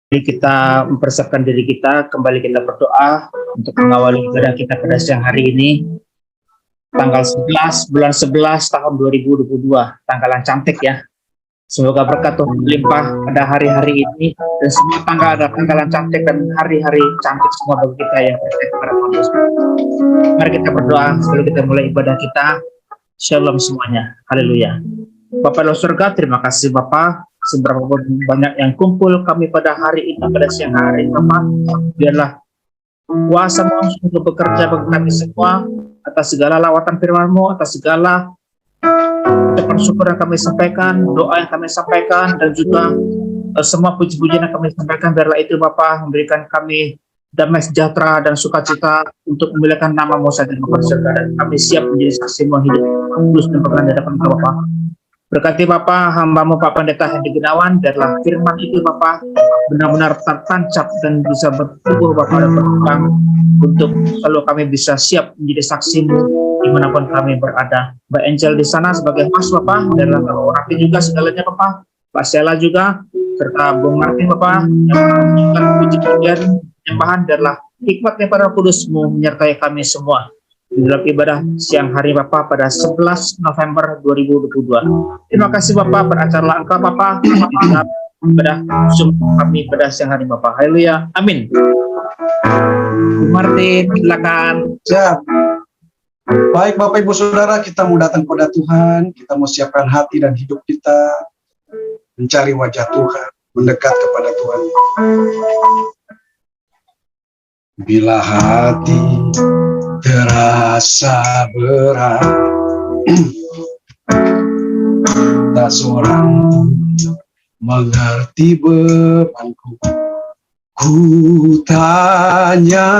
Mari kita mempersiapkan diri kita, kembali kita berdoa untuk mengawali ibadah kita pada siang hari ini, tanggal 11, bulan 11 tahun 2022, tanggal yang cantik ya. Semoga berkat Tuhan melimpah pada hari-hari ini, dan semua tanggal ada tanggal yang cantik dan hari-hari cantik semua bagi kita yang percaya kepada Tuhan Yesus. Mari kita berdoa sebelum kita mulai ibadah kita. Shalom semuanya, haleluya. Bapak dalam surga, terima kasih Bapak, seberapa banyak yang kumpul kami pada hari ini, pada siang hari Bapak, biarlah kuasa untuk bekerja bagi kami semua, atas segala lawatan firman-Mu, atas segala ucapan syukur yang kami sampaikan, doa yang kami sampaikan, dan juga semua puji-pujian yang kami sampaikan, biarlah itu Bapak memberikan kami damai sejahtera dan sukacita untuk memuliakan nama-Mu saja Bapak surga, dan kami siap menjadi saksi-Mu hidup kudus dan berkenan di hadapan Bapak. Berkati Bapak, hamba-Mu Pak Pendeta Hendy Gunawan, biarlah firman itu Bapak benar-benar tertancap dan bisa bertumbuh Bapak dan berkembang, untuk selalu kami bisa siap menjadi saksi-Mu dimanapun kami berada. Mbak Angel di sana sebagai host Bapak, biarlah Rafi juga segalanya Bapak, Pak Sela juga, serta Bung Martin Bapak, yang menunjukkan puji-pujian penyembahan, biarlah hikmatnya para kudus-Mu menyertai kami semua di dalam ibadah siang hari Bapak pada 11 November 2022. Terima kasih Bapak, beracarlah Engkau Bapak ibadah Zoom kami pada siang hari Bapak. Haleluya, amin. Bu Martin, silakan. Siap. Baik Bapak Ibu Saudara, kita mau datang kepada Tuhan, kita mau siapkan hati dan hidup kita mencari wajah Tuhan, mendekat kepada Tuhan. Bila hati terasa berat, tak seorang pun mengerti bebanku. Ku tanya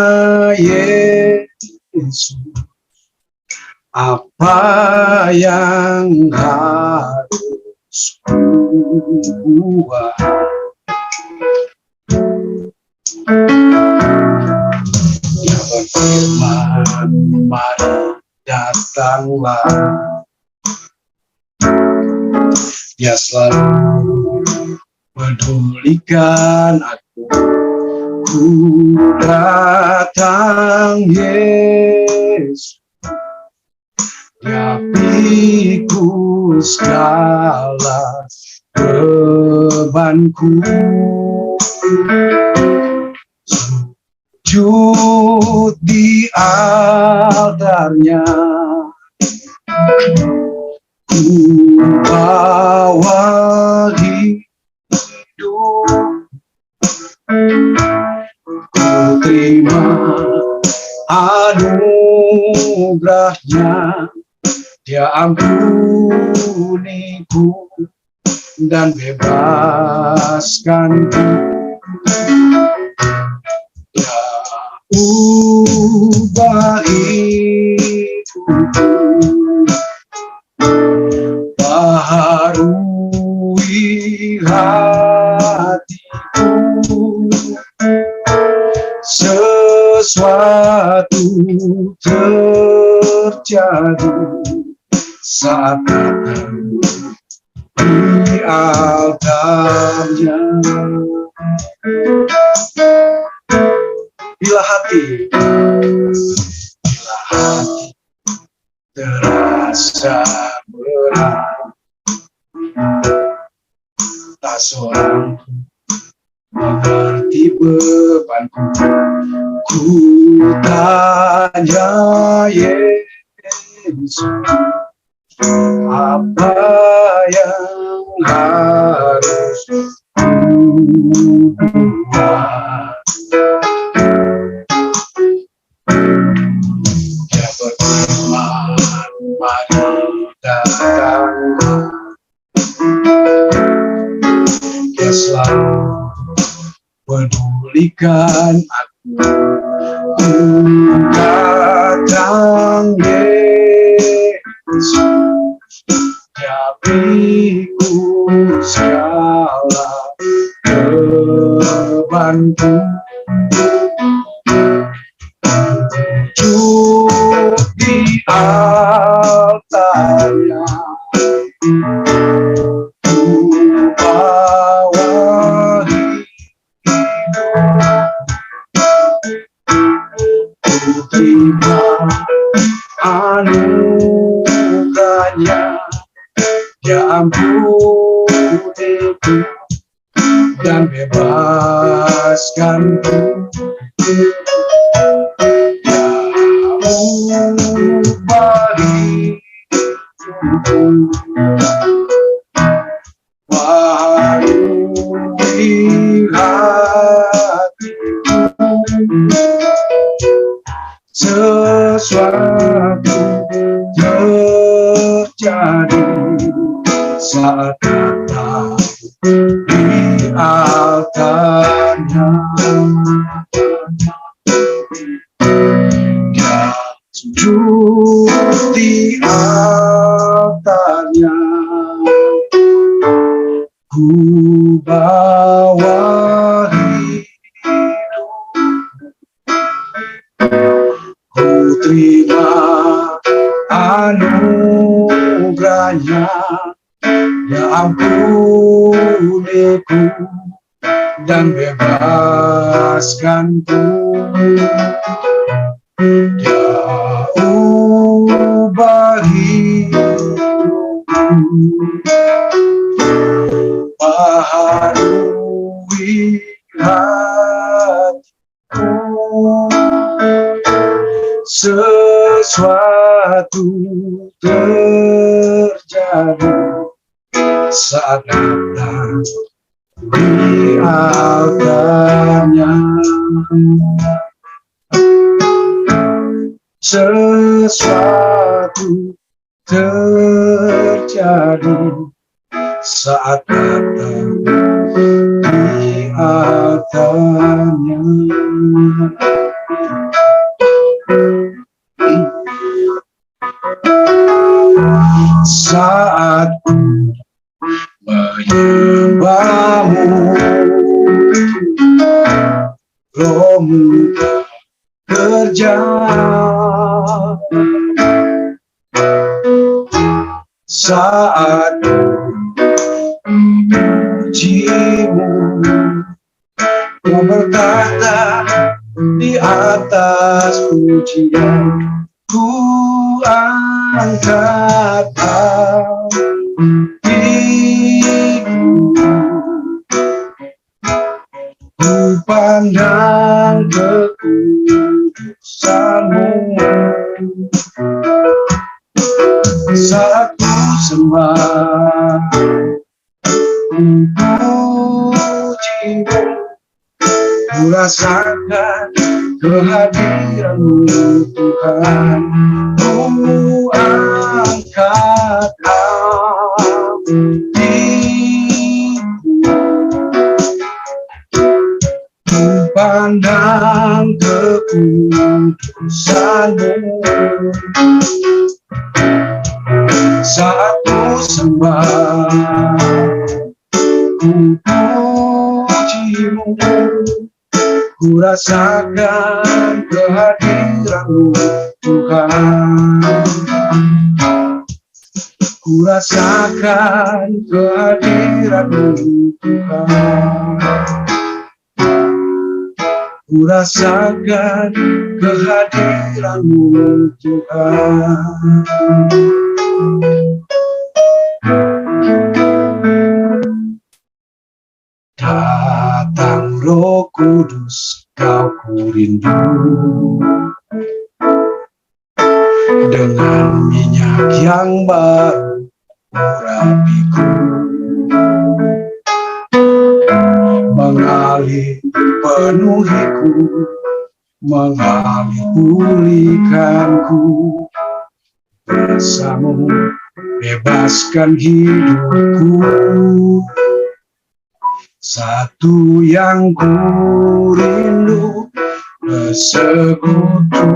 Yesus, apa yang harus ku buat? Dia berfirman, mari datanglah. Dia selalu pedulikan aku. Ku datang Yesus, Dia pikul segala bebanku. Sujud di altarnya, ku bawa hidup, ku terima anugerahnya. Dia ampuniku dan bebaskanku. Dia ubah hidupku, baharui hatiku. Sesuatu terjadi saat datang di altarnya. Bila hati terasa berat, tak seorang mengerti bebanku. Ku tanya Yesus, apa yang harus ku buat? Dia berfirman, mari datanglah. Dia selalu pedulikan aku. Ku datang Yesus, Dia pikul segala bebanku. Sujud di altarnya, ku bawa hidup, anugerahnya, Dia ampuniku dan bebaskanku. Dia ubah hidupku, baharui hatiku. Sesuatu terjadi saat datang di altarnya. Dia sujud di altarnya, ku bawa hidup, ku terima anugerahnya. Dia ampuniku dan bebaskanku. Dia ubah hidupku, baharui hatiku. Sesuatu terjadi saat datang di altarnya. Sesuatu terjadi saat datang di altarnya. Saat menyembahmu, Rohmu kerja. Saat pujimu, Kau berkata di atas pujian, ku angkat hatiku, ku pandang kekudusan-Mu. Saat ku sembah, ku puji-Mu, ku rasakan kehadiran-Mu Tuhan. Ku angkat hatiku, ku pandang kekudusan-Mu. Saat ku sembah, ku puji-Mu, ku rasakan kehadiran-Mu Tuhan. Ku rasakan kehadiran-Mu Tuhan. Ku rasakan kehadiran-Mu Tuhan. Datang Roh Kudus, Kau ku rindu, dengan minyak yang baru urapiku, mengalir penuhiku, mengalir pulihkanku. Bersama-Mu bebaskan hidupku. Satu yang ku rindu, bersekutu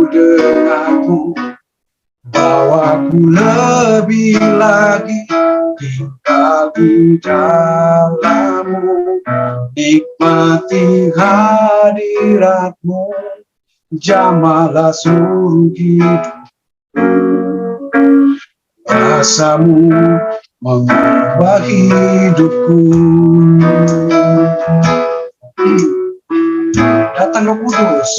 denganmu, bawaku lebih lagi tinggal di dalam-Mu, nikmati hadirat-Mu, jamalah seluruh hidup. Rasamu mengubah hidupku. Datang Roh Kudus,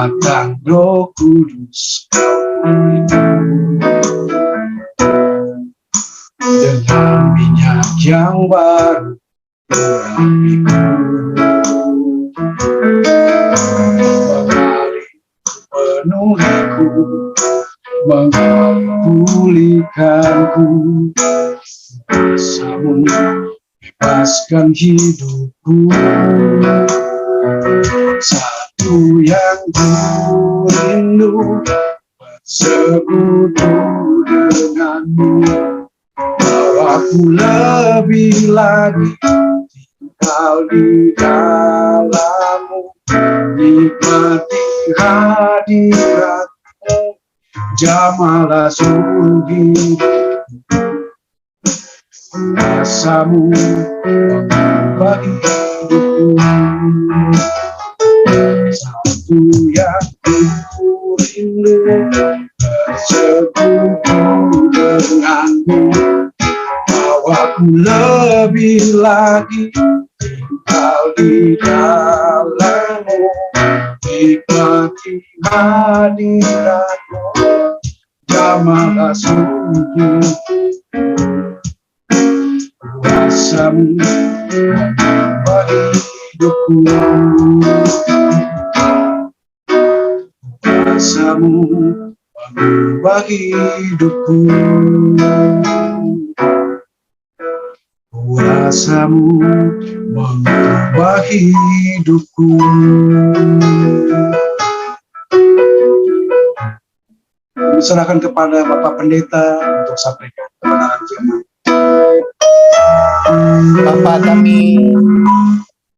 datang Roh Kudus dengan minyak yang baru urapiku, memenuhiku, memulihkanku. Kuasamu bebaskan hidupku. Satu yang ku rindu, bersekutu denganmu. Bawaku lebih lagi tinggal di dalammu, nikmati hadiratmu, jamalah seluruh hidupku. Kuasamu mengubah hidupku. Satu yang ku rindu, bersekutu denganmu. Bawaku lebih lagi tinggal di dalammu, nikmati hadiratmu, jamalah seluruh kuasamu mengubah hidupku. Kuasamu mengubah hidupku. Kuasamu mengubah hidupku. Serahkan kepada Bapak Pendeta untuk sampaikan kebenaran firman. Bapa, kami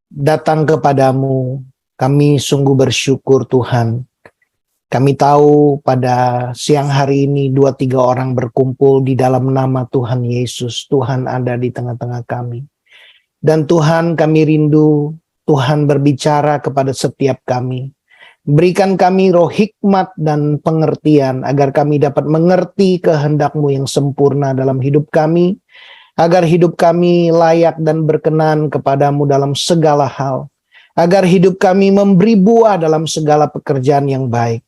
datang kepadamu, kami sungguh bersyukur Tuhan. Kami tahu pada siang hari ini 2-3 orang berkumpul di dalam nama Tuhan Yesus. Tuhan ada di tengah-tengah kami. Dan Tuhan, kami rindu Tuhan berbicara kepada setiap kami. Berikan kami roh hikmat dan pengertian agar kami dapat mengerti kehendak-Mu yang sempurna dalam hidup kami, agar hidup kami layak dan berkenan kepadamu dalam segala hal, agar hidup kami memberi buah dalam segala pekerjaan yang baik,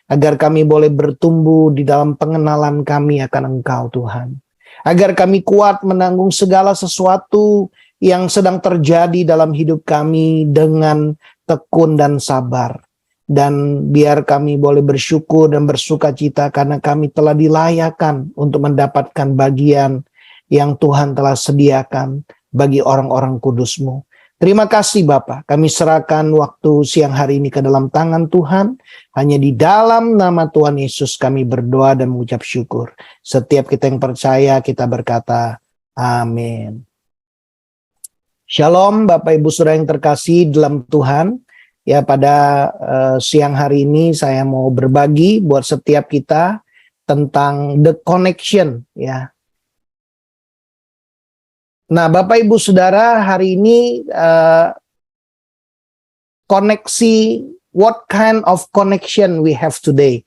agar kami boleh bertumbuh di dalam pengenalan kami akan Engkau Tuhan, agar kami kuat menanggung segala sesuatu yang sedang terjadi dalam hidup kami dengan tekun dan sabar. Dan biar kami boleh bersyukur dan bersuka cita karena kami telah dilayakkan untuk mendapatkan bagian yang Tuhan telah sediakan bagi orang-orang kudus-Mu. Terima kasih Bapa, kami serahkan waktu siang hari ini ke dalam tangan Tuhan. Hanya di dalam nama Tuhan Yesus kami berdoa dan mengucap syukur. Setiap kita yang percaya kita berkata, amin. Shalom Bapak Ibu Saudara yang terkasih dalam Tuhan. Ya, pada siang hari ini saya mau berbagi buat setiap kita tentang the connection ya. Nah, Bapak Ibu Saudara, hari ini koneksi, what kind of connection we have today?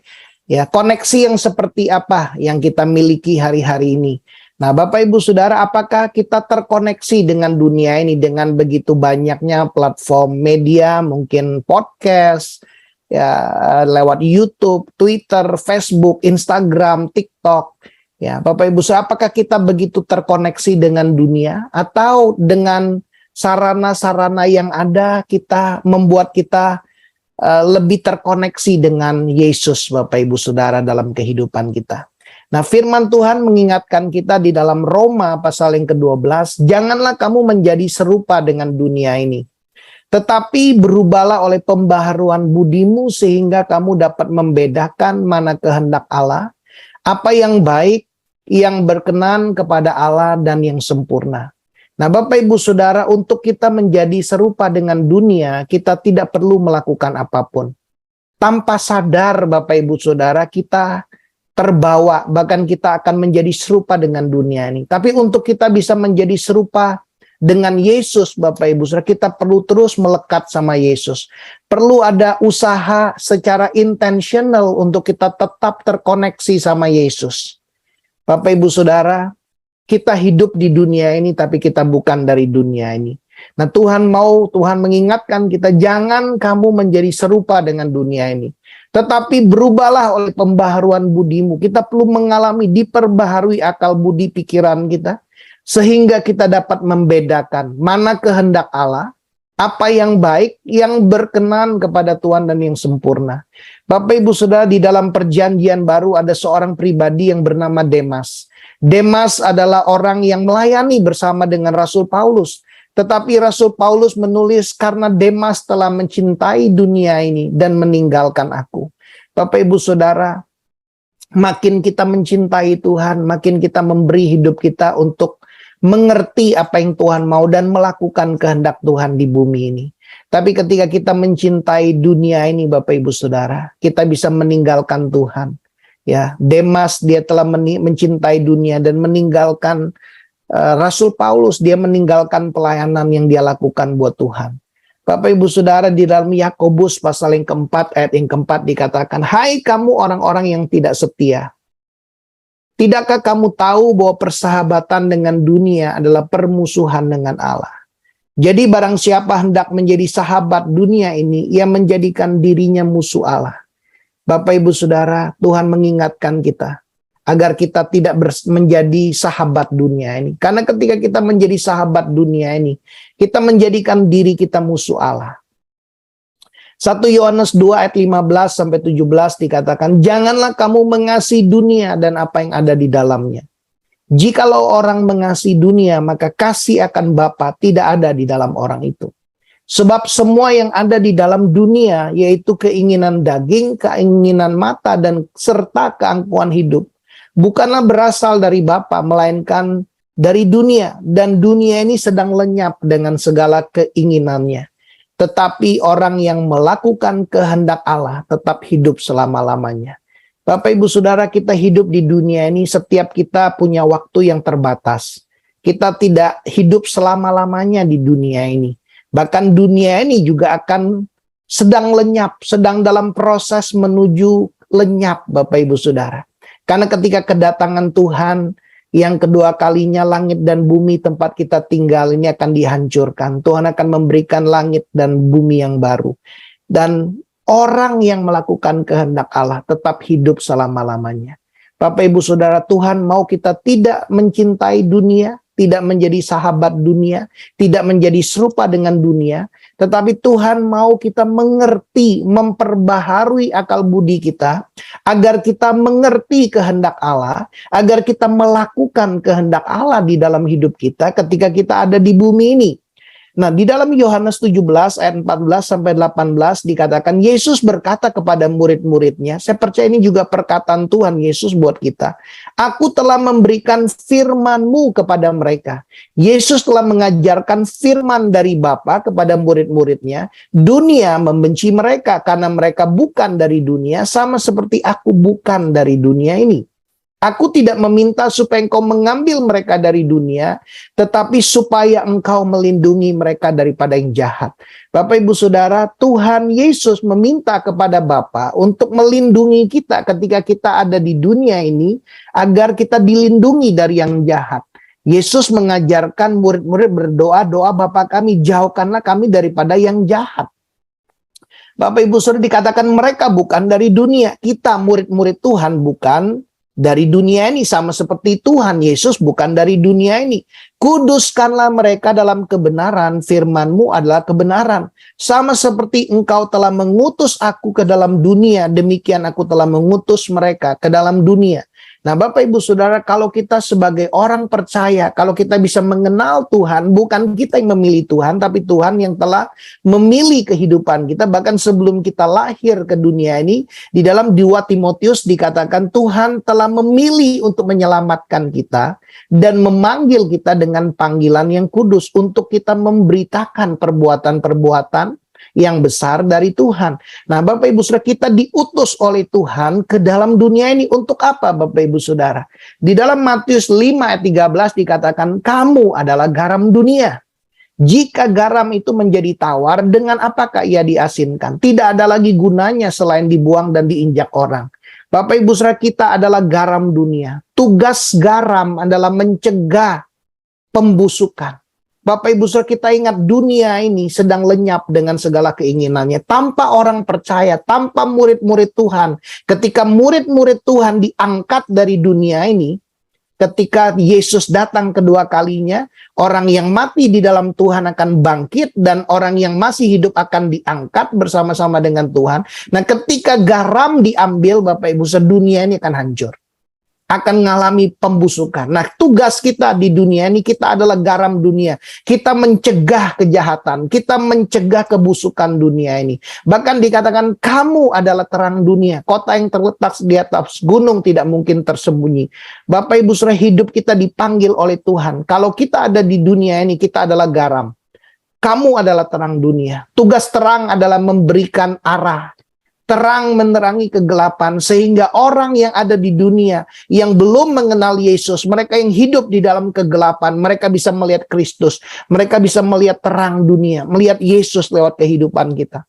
Ya, koneksi yang seperti apa yang kita miliki hari-hari ini? Nah, Bapak Ibu Saudara, apakah kita terkoneksi dengan dunia ini dengan begitu banyaknya platform media, mungkin podcast, ya lewat YouTube, Twitter, Facebook, Instagram, TikTok. Ya, Bapak Ibu Saudara, apakah kita begitu terkoneksi dengan dunia atau dengan sarana-sarana yang ada kita membuat kita lebih terkoneksi dengan Yesus, Bapak Ibu Saudara, dalam kehidupan kita. Nah, firman Tuhan mengingatkan kita di dalam Roma pasal yang ke-12, janganlah kamu menjadi serupa dengan dunia ini, tetapi berubahlah oleh pembaharuan budimu sehingga kamu dapat membedakan mana kehendak Allah, apa yang baik, yang berkenan kepada Allah dan yang sempurna. Nah, Bapak Ibu Saudara, untuk kita menjadi serupa dengan dunia, kita tidak perlu melakukan apapun. Tanpa sadar Bapak Ibu Saudara, kita terbawa, bahkan kita akan menjadi serupa dengan dunia ini. Tapi untuk kita bisa menjadi serupa dengan Yesus, Bapak Ibu Saudara, kita perlu terus melekat sama Yesus. Perlu ada usaha secara intentional untuk kita tetap terkoneksi sama Yesus. Bapak Ibu Saudara, kita hidup di dunia ini tapi kita bukan dari dunia ini. Nah, Tuhan mengingatkan kita, jangan kamu menjadi serupa dengan dunia ini. Tetapi berubahlah oleh pembaharuan budimu. Kita perlu mengalami diperbaharui akal budi pikiran kita, sehingga kita dapat membedakan mana kehendak Allah, apa yang baik, yang berkenan kepada Tuhan dan yang sempurna. Bapak Ibu Saudara, di dalam perjanjian baru ada seorang pribadi yang bernama Demas. Demas adalah orang yang melayani bersama dengan Rasul Paulus. Tetapi Rasul Paulus menulis, karena Demas telah mencintai dunia ini dan meninggalkan aku. Bapak Ibu Saudara, makin kita mencintai Tuhan, makin kita memberi hidup kita untuk mengerti apa yang Tuhan mau dan melakukan kehendak Tuhan di bumi ini. Tapi ketika kita mencintai dunia ini, Bapak Ibu Saudara, kita bisa meninggalkan Tuhan. Ya, Demas dia telah mencintai dunia dan meninggalkan Rasul Paulus, dia meninggalkan pelayanan yang dia lakukan buat Tuhan. Bapak Ibu Saudara, di dalam Yakobus pasal yang keempat, ayat yang keempat dikatakan, hai kamu orang-orang yang tidak setia. Tidakkah kamu tahu bahwa persahabatan dengan dunia adalah permusuhan dengan Allah? Jadi barang siapa hendak menjadi sahabat dunia ini, ia menjadikan dirinya musuh Allah. Bapak Ibu Saudara, Tuhan mengingatkan kita agar kita tidak menjadi sahabat dunia ini. Karena ketika kita menjadi sahabat dunia ini, kita menjadikan diri kita musuh Allah. 1 Yohanes 2 ayat 15 sampai 17 dikatakan, janganlah kamu mengasihi dunia dan apa yang ada di dalamnya. Jikalau orang mengasihi dunia, maka kasih akan Bapa tidak ada di dalam orang itu. Sebab semua yang ada di dalam dunia, yaitu keinginan daging, keinginan mata, dan serta keangkuhan hidup, bukanlah berasal dari Bapa, melainkan dari dunia. Dan dunia ini sedang lenyap dengan segala keinginannya. Tetapi orang yang melakukan kehendak Allah tetap hidup selama-lamanya. Bapak Ibu Saudara, kita hidup di dunia ini, setiap kita punya waktu yang terbatas. Kita tidak hidup selama-lamanya di dunia ini. Bahkan dunia ini juga akan sedang lenyap, sedang dalam proses menuju lenyap, Bapak Ibu Saudara. Karena ketika kedatangan Tuhan yang kedua kalinya, langit dan bumi tempat kita tinggal ini akan dihancurkan. Tuhan akan memberikan langit dan bumi yang baru. Dan orang yang melakukan kehendak Allah tetap hidup selama-lamanya. Bapak Ibu Saudara, Tuhan mau kita tidak mencintai dunia, tidak menjadi sahabat dunia, tidak menjadi serupa dengan dunia, tetapi Tuhan mau kita mengerti, memperbaharui akal budi kita, agar kita mengerti kehendak Allah, agar kita melakukan kehendak Allah di dalam hidup kita ketika kita ada di bumi ini. Nah, di dalam Yohanes 17 ayat 14 sampai 18 dikatakan, Yesus berkata kepada murid-muridnya, saya percaya ini juga perkataan Tuhan Yesus buat kita. Aku telah memberikan firman-Mu kepada mereka. Yesus telah mengajarkan firman dari Bapa kepada murid-muridnya. Dunia membenci mereka karena mereka bukan dari dunia, sama seperti aku bukan dari dunia ini. Aku tidak meminta supaya engkau mengambil mereka dari dunia, tetapi supaya engkau melindungi mereka daripada yang jahat. Bapak Ibu Saudara, Tuhan Yesus meminta kepada Bapa untuk melindungi kita ketika kita ada di dunia ini, agar kita dilindungi dari yang jahat. Yesus mengajarkan murid-murid berdoa, doa Bapa kami, jauhkanlah kami daripada yang jahat. Bapak Ibu Saudara, dikatakan mereka bukan dari dunia. Kita murid-murid Tuhan bukan dari dunia ini, sama seperti Tuhan Yesus bukan dari dunia ini. Kuduskanlah mereka dalam kebenaran, firman-Mu adalah kebenaran. Sama seperti engkau telah mengutus aku ke dalam dunia, demikian aku telah mengutus mereka ke dalam dunia. Nah, Bapak Ibu Saudara, kalau kita sebagai orang percaya, kalau kita bisa mengenal Tuhan, bukan kita yang memilih Tuhan, tapi Tuhan yang telah memilih kehidupan kita. Bahkan sebelum kita lahir ke dunia ini, di dalam 2 Timotius dikatakan Tuhan telah memilih untuk menyelamatkan kita dan memanggil kita dengan panggilan yang kudus untuk kita memberitakan perbuatan-perbuatan yang besar dari Tuhan. Nah, Bapak Ibu Saudara, kita diutus oleh Tuhan ke dalam dunia ini untuk apa, Bapak Ibu Saudara? Di dalam Matius 5 ayat 13 dikatakan, kamu adalah garam dunia. Jika garam itu menjadi tawar, dengan apakah ia diasinkan? Tidak ada lagi gunanya selain dibuang dan diinjak orang. Bapak Ibu Saudara, kita adalah garam dunia. Tugas garam adalah mencegah pembusukan, Bapak Ibu Saudara, kita ingat dunia ini sedang lenyap dengan segala keinginannya. Tanpa orang percaya, tanpa murid-murid Tuhan. Ketika murid-murid Tuhan diangkat dari dunia ini, ketika Yesus datang kedua kalinya, orang yang mati di dalam Tuhan akan bangkit dan orang yang masih hidup akan diangkat bersama-sama dengan Tuhan. Nah, ketika garam diambil, Bapak Ibu Saudara, dunia ini akan hancur. Akan mengalami pembusukan. Nah, tugas kita di dunia ini, kita adalah garam dunia. Kita mencegah kejahatan, kita mencegah kebusukan dunia ini. Bahkan dikatakan kamu adalah terang dunia. Kota yang terletak di atas gunung tidak mungkin tersembunyi. Bapak Ibu Saudara, hidup kita dipanggil oleh Tuhan. Kalau kita ada di dunia ini, kita adalah garam. Kamu adalah terang dunia. Tugas terang adalah memberikan arah. Terang menerangi kegelapan, sehingga orang yang ada di dunia yang belum mengenal Yesus, mereka yang hidup di dalam kegelapan, mereka bisa melihat Kristus, mereka bisa melihat terang dunia, melihat Yesus lewat kehidupan kita.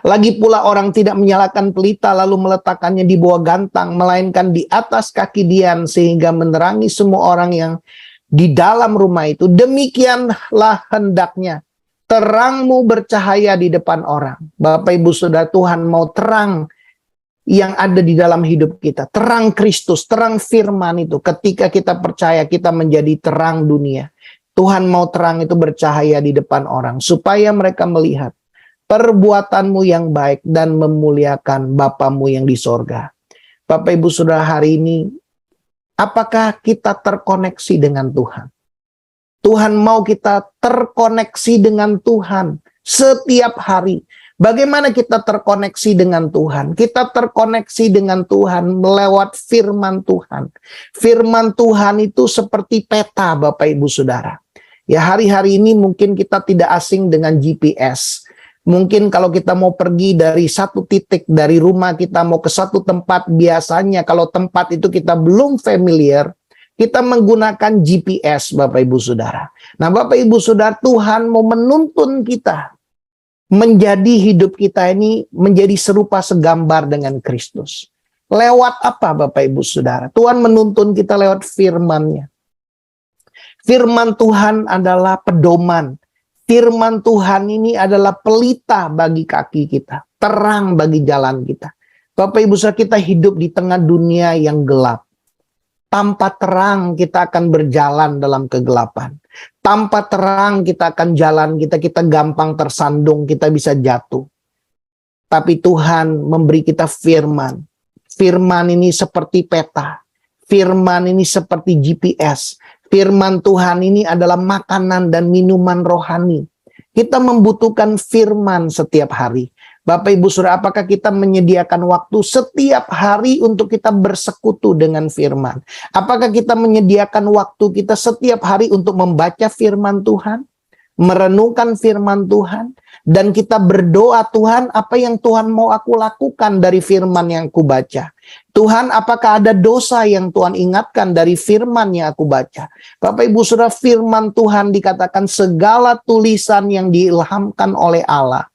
Lagi pula orang tidak menyalakan pelita lalu meletakkannya di bawah gantang, melainkan di atas kaki dian, sehingga menerangi semua orang yang di dalam rumah itu. Demikianlah hendaknya terangmu bercahaya di depan orang. Bapak Ibu Saudara, Tuhan mau terang yang ada di dalam hidup kita. Terang Kristus, terang firman itu. Ketika kita percaya, kita menjadi terang dunia. Tuhan mau terang itu bercahaya di depan orang, supaya mereka melihat perbuatanmu yang baik dan memuliakan Bapamu yang di sorga. Bapak Ibu Saudara, hari ini, apakah kita terkoneksi dengan Tuhan? Tuhan mau kita terkoneksi dengan Tuhan setiap hari. Bagaimana kita terkoneksi dengan Tuhan? Kita terkoneksi dengan Tuhan melewat firman Tuhan. Firman Tuhan itu seperti peta, Bapak Ibu Saudara. Ya, hari-hari ini mungkin kita tidak asing dengan GPS. Mungkin kalau kita mau pergi dari satu titik, dari rumah kita mau ke satu tempat, biasanya kalau tempat itu kita belum familiar, kita menggunakan GPS, Bapak Ibu Saudara. Nah, Bapak Ibu Saudara, Tuhan mau menuntun kita menjadi hidup kita ini menjadi serupa segambar dengan Kristus. Lewat apa, Bapak Ibu Saudara? Tuhan menuntun kita lewat firman-Nya. Firman Tuhan adalah pedoman. Firman Tuhan ini adalah pelita bagi kaki kita, terang bagi jalan kita. Bapak Ibu Saudara, kita hidup di tengah dunia yang gelap. Tanpa terang kita akan berjalan dalam kegelapan. Tanpa terang kita akan jalan, kita gampang tersandung, kita bisa jatuh. Tapi Tuhan memberi kita firman. Firman ini seperti peta. Firman ini seperti GPS. Firman Tuhan ini adalah makanan dan minuman rohani. Kita membutuhkan firman setiap hari. Bapak Ibu Saudara, apakah kita menyediakan waktu setiap hari untuk kita bersekutu dengan firman? Apakah kita menyediakan waktu kita setiap hari untuk membaca firman Tuhan? Merenungkan firman Tuhan? Dan kita berdoa, Tuhan, apa yang Tuhan mau aku lakukan dari firman yang aku baca? Tuhan, apakah ada dosa yang Tuhan ingatkan dari firman yang aku baca? Bapak Ibu Saudara, firman Tuhan dikatakan segala tulisan yang diilhamkan oleh Allah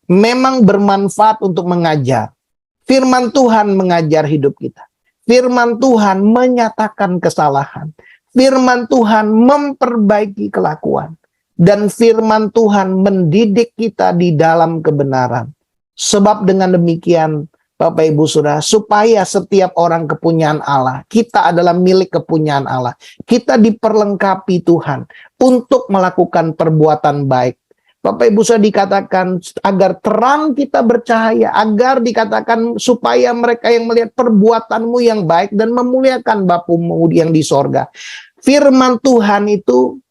memang bermanfaat untuk mengajar. Firman Tuhan mengajar hidup kita. Firman Tuhan menyatakan kesalahan. Firman Tuhan memperbaiki kelakuan. Dan firman Tuhan mendidik kita di dalam kebenaran. Sebab dengan demikian, Bapak Ibu Saudara, supaya setiap orang kepunyaan Allah, kita adalah milik kepunyaan Allah. Kita diperlengkapi Tuhan untuk melakukan perbuatan baik. Bapak Ibu Saudara, dikatakan agar terang kita bercahaya, agar dikatakan supaya mereka yang melihat perbuatanmu yang baik dan memuliakan Bapamu yang di sorga. Firman Tuhan itu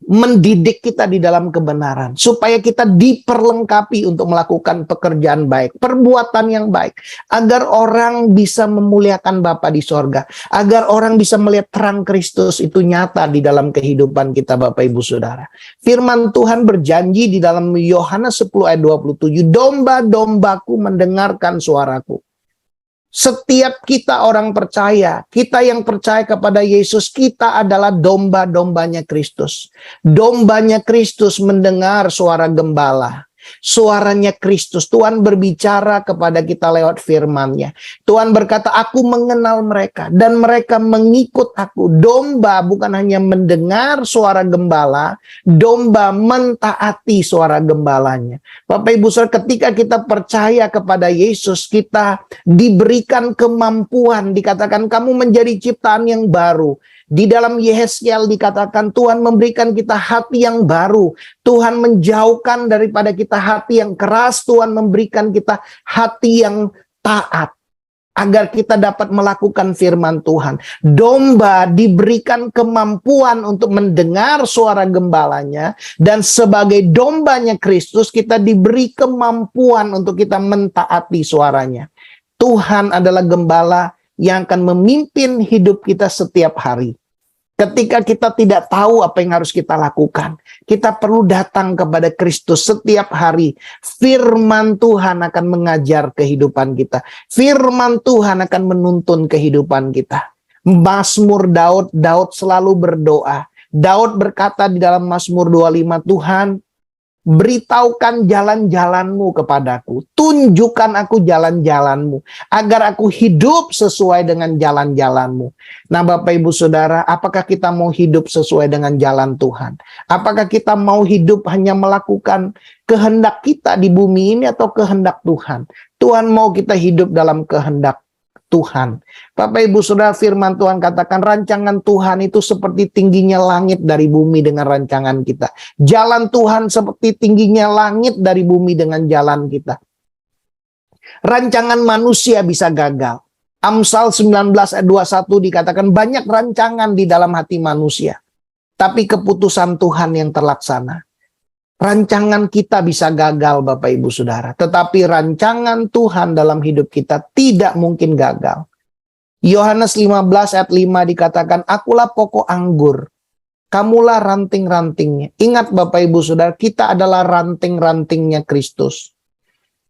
mendidik kita di dalam kebenaran, supaya kita diperlengkapi untuk melakukan pekerjaan baik, perbuatan yang baik, agar orang bisa memuliakan Bapa di sorga, agar orang bisa melihat terang Kristus itu nyata di dalam kehidupan kita, Bapak Ibu Saudara. Firman Tuhan berjanji di dalam Yohanes 10 ayat 27, domba-dombaku mendengarkan suaraku. Setiap kita orang percaya, kita yang percaya kepada Yesus, kita adalah domba-dombanya Kristus. Dombanya Kristus mendengar suara gembala. Suaranya Kristus. Tuhan berbicara kepada kita lewat firman-Nya. Tuhan berkata, aku mengenal mereka dan mereka mengikut aku. Domba bukan hanya mendengar suara gembala, domba mentaati suara gembalanya. Bapak Ibu Saudara, ketika kita percaya kepada Yesus, kita diberikan kemampuan, dikatakan kamu menjadi ciptaan yang baru. Di dalam Yehezkiel dikatakan Tuhan memberikan kita hati yang baru. Tuhan menjauhkan daripada kita hati yang keras. Tuhan memberikan kita hati yang taat, agar kita dapat melakukan firman Tuhan. Domba diberikan kemampuan untuk mendengar suara gembalanya. Dan sebagai dombanya Kristus, kita diberi kemampuan untuk kita mentaati suaranya. Tuhan adalah gembala yang akan memimpin hidup kita setiap hari. Ketika kita tidak tahu apa yang harus kita lakukan, kita perlu datang kepada Kristus setiap hari. Firman Tuhan akan mengajar kehidupan kita. Firman Tuhan akan menuntun kehidupan kita. Mazmur Daud selalu berdoa. Daud berkata di dalam Mazmur 25, Tuhan, beritahukan jalan-jalanmu kepadaku. Tunjukkan aku jalan-jalanmu. Agar aku hidup sesuai dengan jalan-jalanmu. Nah Bapak Ibu Saudara, apakah kita mau hidup sesuai dengan jalan Tuhan? Apakah kita mau hidup hanya melakukan kehendak kita di bumi ini atau kehendak Tuhan? Tuhan mau kita hidup dalam kehendak Tuhan. Bapak Ibu Saudara, firman Tuhan katakan rancangan Tuhan itu seperti tingginya langit dari bumi dengan rancangan kita. Jalan Tuhan seperti tingginya langit dari bumi dengan jalan kita. Rancangan manusia bisa gagal. Amsal 19 ayat 21 dikatakan banyak rancangan di dalam hati manusia, tapi keputusan Tuhan yang terlaksana. Rancangan kita bisa gagal Bapak Ibu Saudara, tetapi rancangan Tuhan dalam hidup kita tidak mungkin gagal. Yohanes 15 ayat 5 dikatakan, akulah pokok anggur, kamulah ranting-rantingnya. Ingat Bapak Ibu Saudara, kita adalah ranting-rantingnya Kristus.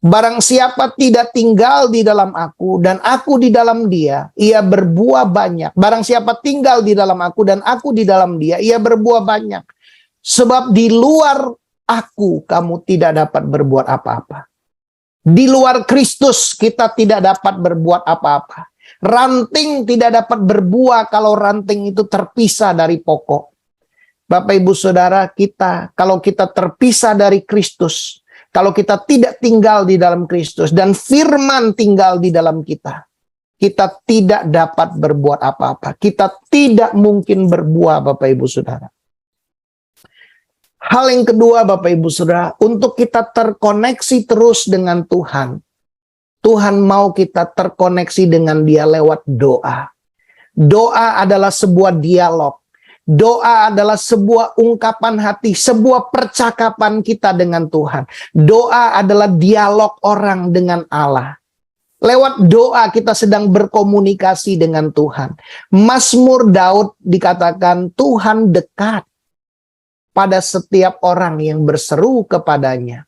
Barang siapa tidak tinggal di dalam aku dan aku di dalam dia, ia berbuah banyak. Barang siapa tinggal di dalam aku dan aku di dalam dia, ia berbuah banyak. Sebab di luar aku, kamu tidak dapat berbuat apa-apa. Di luar Kristus, kita tidak dapat berbuat apa-apa. Ranting tidak dapat berbuah kalau ranting itu terpisah dari pokok. Bapak Ibu Saudara, kalau kita terpisah dari Kristus, kalau kita tidak tinggal di dalam Kristus, dan firman tinggal di dalam kita tidak dapat berbuat apa-apa. Kita tidak mungkin berbuah, Bapak Ibu Saudara. Hal yang kedua Bapak Ibu Saudara, untuk kita terkoneksi terus dengan Tuhan. Tuhan mau kita terkoneksi dengan Dia lewat doa. Doa adalah sebuah dialog. Doa adalah sebuah ungkapan hati, sebuah percakapan kita dengan Tuhan. Doa adalah dialog orang dengan Allah. Lewat doa kita sedang berkomunikasi dengan Tuhan. Mazmur Daud dikatakan Tuhan dekat pada setiap orang yang berseru kepadanya.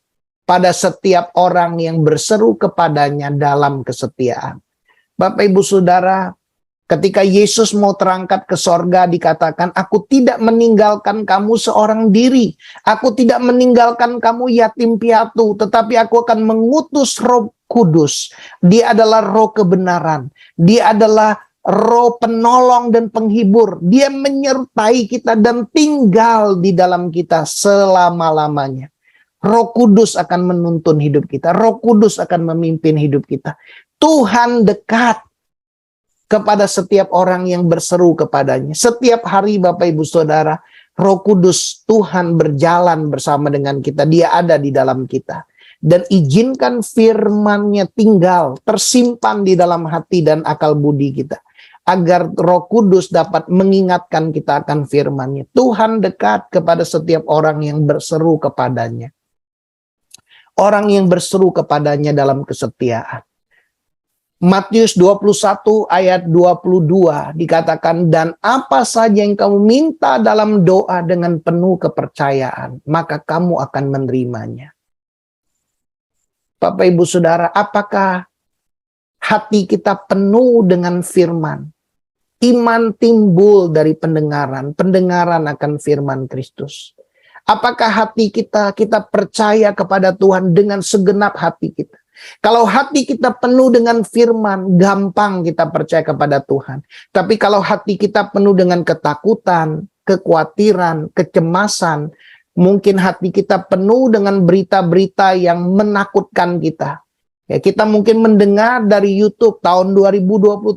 Pada setiap orang yang berseru kepadanya dalam kesetiaan. Bapak Ibu Saudara, ketika Yesus mau terangkat ke sorga dikatakan, aku tidak meninggalkan kamu seorang diri. Aku tidak meninggalkan kamu yatim piatu. Tetapi aku akan mengutus Roh Kudus. Dia adalah roh kebenaran. Dia adalah roh penolong dan penghibur. Dia menyertai kita dan tinggal di dalam kita selama-lamanya. Roh Kudus akan menuntun hidup kita. Roh Kudus akan memimpin hidup kita. Tuhan dekat kepada setiap orang yang berseru kepadanya. Setiap hari Bapak Ibu Saudara, Roh Kudus Tuhan berjalan bersama dengan kita. Dia ada di dalam kita. Dan izinkan firman-Nya tinggal, tersimpan di dalam hati dan akal budi kita. Agar Roh Kudus dapat mengingatkan kita akan firman-Nya. Tuhan dekat kepada setiap orang yang berseru kepadanya. Orang yang berseru kepadanya dalam kesetiaan. Matius 21 ayat 22 dikatakan, dan apa saja yang kamu minta dalam doa dengan penuh kepercayaan, maka kamu akan menerimanya. Bapak Ibu Saudara, apakah hati kita penuh dengan firman? Iman timbul dari pendengaran, pendengaran akan firman Kristus. Apakah hati kita percaya kepada Tuhan dengan segenap hati kita? Kalau hati kita penuh dengan firman, gampang kita percaya kepada Tuhan. Tapi kalau hati kita penuh dengan ketakutan, kekhawatiran, kecemasan, mungkin hati kita penuh dengan berita-berita yang menakutkan kita. Ya, kita mungkin mendengar dari YouTube tahun 2023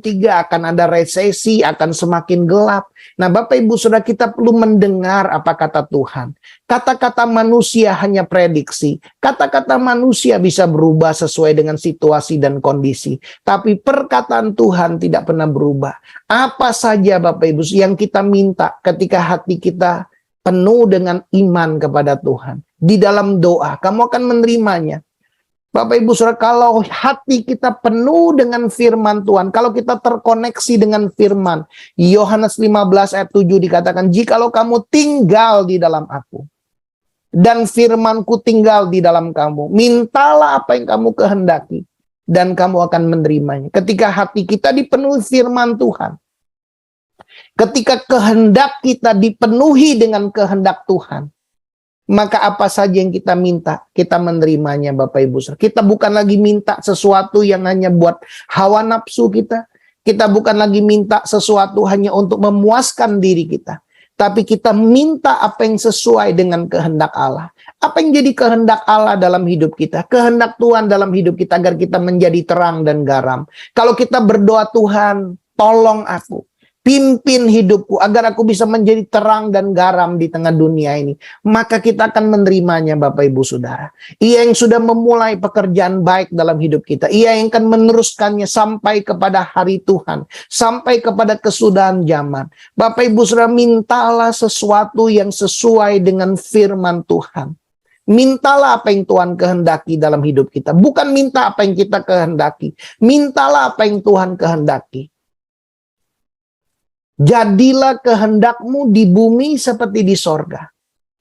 akan ada resesi, akan semakin gelap. Nah, Bapak Ibu Saudara, kita perlu mendengar apa kata Tuhan. Kata-kata manusia hanya prediksi. Kata-kata manusia bisa berubah sesuai dengan situasi dan kondisi. Tapi perkataan Tuhan tidak pernah berubah. Apa saja Bapak Ibu yang kita minta ketika hati kita penuh dengan iman kepada Tuhan. Di dalam doa, kamu akan menerimanya. Bapak Ibu Saudara, kalau hati kita penuh dengan firman Tuhan, kalau kita terkoneksi dengan firman, Yohanes 15 ayat 7 dikatakan, jikalau kamu tinggal di dalam aku, dan firmanku tinggal di dalam kamu, mintalah apa yang kamu kehendaki, dan kamu akan menerimanya. Ketika hati kita dipenuhi firman Tuhan, ketika kehendak kita dipenuhi dengan kehendak Tuhan, maka apa saja yang kita minta, kita menerimanya Bapak Ibu Saudara. Kita bukan lagi minta sesuatu yang hanya buat hawa nafsu kita. Kita bukan lagi minta sesuatu hanya untuk memuaskan diri kita. Tapi kita minta apa yang sesuai dengan kehendak Allah. Apa yang jadi kehendak Allah dalam hidup kita. Kehendak Tuhan dalam hidup kita agar kita menjadi terang dan garam. Kalau kita berdoa, Tuhan tolong aku. Pimpin hidupku agar aku bisa menjadi terang dan garam di tengah dunia ini. Maka kita akan menerimanya Bapak Ibu Saudara. Ia yang sudah memulai pekerjaan baik dalam hidup kita. Ia yang akan meneruskannya sampai kepada hari Tuhan. Sampai kepada kesudahan zaman. Bapak Ibu Saudara, mintalah sesuatu yang sesuai dengan firman Tuhan. Mintalah apa yang Tuhan kehendaki dalam hidup kita. Bukan minta apa yang kita kehendaki. Mintalah apa yang Tuhan kehendaki. Jadilah kehendakmu di bumi seperti di sorga.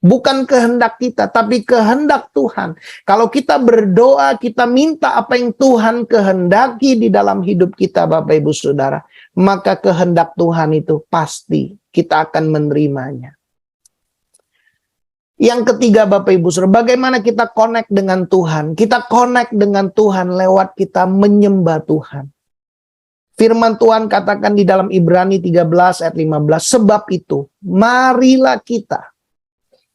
Bukan kehendak kita, tapi kehendak Tuhan. Kalau kita berdoa, kita minta apa yang Tuhan kehendaki di dalam hidup kita, Bapak Ibu Saudara. Maka kehendak Tuhan itu pasti kita akan menerimanya. Yang ketiga Bapak Ibu Saudara, bagaimana kita connect dengan Tuhan? Kita connect dengan Tuhan lewat kita menyembah Tuhan. Firman Tuhan katakan di dalam Ibrani 13 ayat 15, sebab itu marilah kita.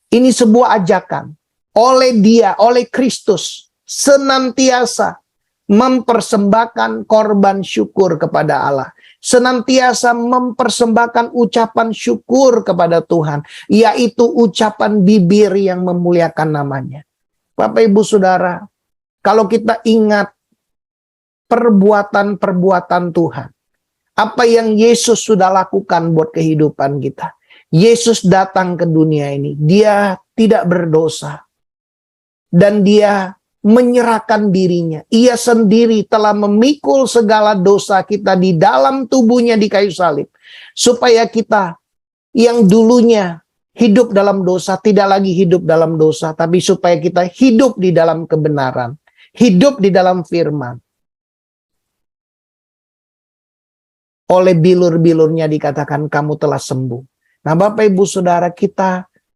Ini sebuah ajakan oleh Dia, oleh Kristus, senantiasa mempersembahkan korban syukur kepada Allah. Senantiasa mempersembahkan ucapan syukur kepada Tuhan, yaitu ucapan bibir yang memuliakan namanya. Bapak Ibu Saudara, kalau kita ingat perbuatan-perbuatan Tuhan. Apa yang Yesus sudah lakukan buat kehidupan kita. Yesus datang ke dunia ini. Dia tidak berdosa. Dan dia menyerahkan dirinya. Ia sendiri telah memikul segala dosa kita di dalam tubuhnya di kayu salib. Supaya kita yang dulunya hidup dalam dosa, tidak lagi hidup dalam dosa. Tapi supaya kita hidup di dalam kebenaran. Hidup di dalam firman. Oleh bilur-bilurnya dikatakan kamu telah sembuh. Nah Bapak Ibu Saudara,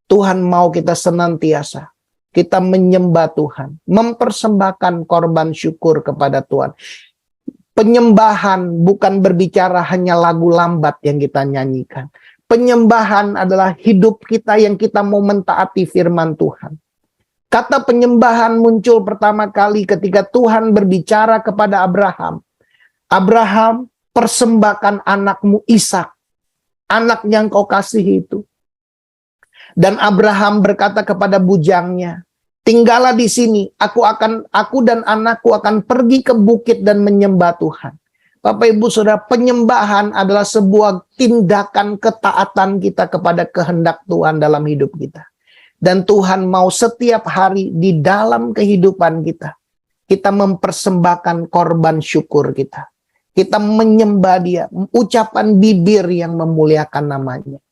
Tuhan mau kita senantiasa. Kita menyembah Tuhan. Mempersembahkan korban syukur kepada Tuhan. Penyembahan bukan berbicara hanya lagu lambat yang kita nyanyikan. Penyembahan adalah hidup kita yang kita mau mentaati firman Tuhan. Kata penyembahan muncul pertama kali ketika Tuhan berbicara kepada Abraham. Abraham, persembahkan anakmu Ishak, anak yang kau kasihi itu. Dan Abraham berkata kepada bujangnya, tinggallah di sini, aku dan anakku akan pergi ke bukit dan menyembah Tuhan. Bapak Ibu Saudara, penyembahan adalah sebuah tindakan ketaatan kita kepada kehendak Tuhan dalam hidup kita. Dan Tuhan mau setiap hari di dalam kehidupan kita mempersembahkan korban syukur kita. Kita menyembah Dia, ucapan bibir yang memuliakan namanya.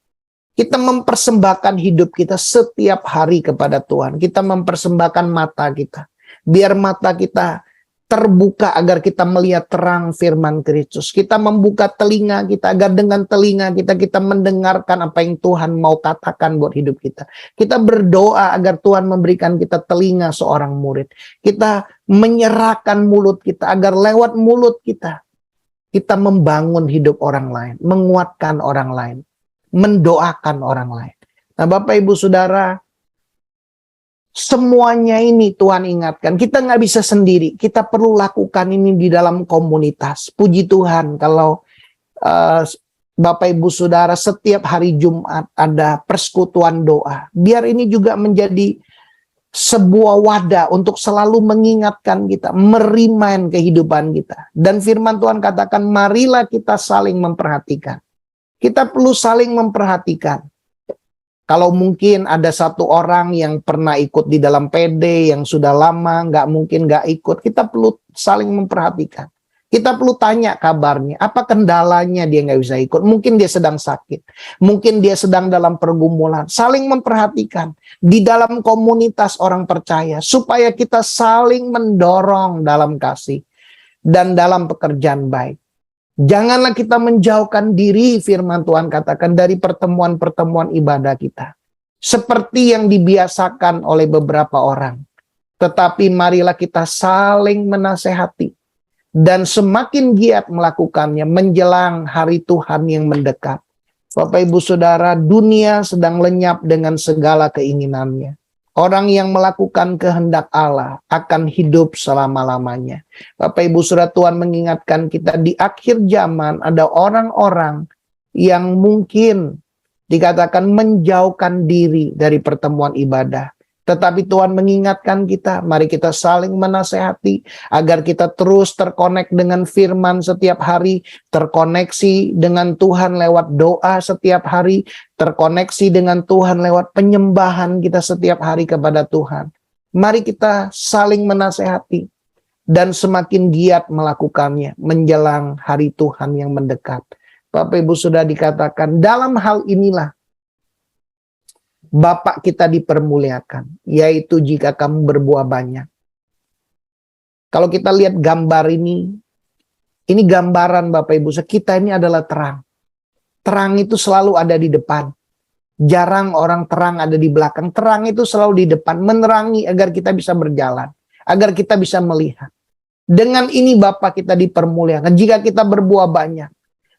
Kita mempersembahkan hidup kita setiap hari kepada Tuhan. Kita mempersembahkan mata kita. Biar mata kita terbuka agar kita melihat terang firman Kristus. Kita membuka telinga kita agar dengan telinga kita mendengarkan apa yang Tuhan mau katakan buat hidup kita. Kita berdoa agar Tuhan memberikan kita telinga seorang murid. Kita menyerahkan mulut kita agar lewat mulut kita membangun hidup orang lain, menguatkan orang lain, mendoakan orang lain. Nah, Bapak Ibu Saudara, semuanya ini Tuhan ingatkan. Kita nggak bisa sendiri. Kita perlu lakukan ini di dalam komunitas. Puji Tuhan kalau Bapak Ibu Saudara setiap hari Jumat ada persekutuan doa. Biar ini juga menjadi sebuah wadah untuk selalu mengingatkan kita, merimain kehidupan kita. Dan firman Tuhan katakan, marilah kita saling memperhatikan. Kita perlu saling memperhatikan. Kalau mungkin ada satu orang yang pernah ikut di dalam PD, yang sudah lama, nggak ikut, kita perlu saling memperhatikan. Kita perlu tanya kabarnya, apa kendalanya dia nggak bisa ikut. Mungkin dia sedang sakit, mungkin dia sedang dalam pergumulan. Saling memperhatikan di dalam komunitas orang percaya, supaya kita saling mendorong dalam kasih dan dalam pekerjaan baik. Janganlah kita menjauhkan diri, firman Tuhan katakan, dari pertemuan-pertemuan ibadah kita. Seperti yang dibiasakan oleh beberapa orang. Tetapi marilah kita saling menasehati. Dan semakin giat melakukannya menjelang hari Tuhan yang mendekat. Bapak Ibu Saudara, dunia sedang lenyap dengan segala keinginannya. Orang yang melakukan kehendak Allah akan hidup selama-lamanya. Bapak Ibu Saudara, Tuhan mengingatkan kita di akhir zaman ada orang-orang yang mungkin dikatakan menjauhkan diri dari pertemuan ibadah. Tetapi Tuhan mengingatkan kita, mari kita saling menasehati agar kita terus terkonek dengan firman setiap hari, terkoneksi dengan Tuhan lewat doa setiap hari, terkoneksi dengan Tuhan lewat penyembahan kita setiap hari kepada Tuhan. Mari kita saling menasehati dan semakin giat melakukannya menjelang hari Tuhan yang mendekat. Bapak Ibu sudah dikatakan, dalam hal inilah Bapak kita dipermuliakan, yaitu jika kamu berbuah banyak. Kalau kita lihat gambar ini gambaran Bapak Ibu, kita ini adalah terang. Terang itu selalu ada di depan. Jarang orang terang ada di belakang. Terang itu selalu di depan, menerangi agar kita bisa berjalan, agar kita bisa melihat. Dengan ini Bapak kita dipermuliakan, jika kita berbuah banyak.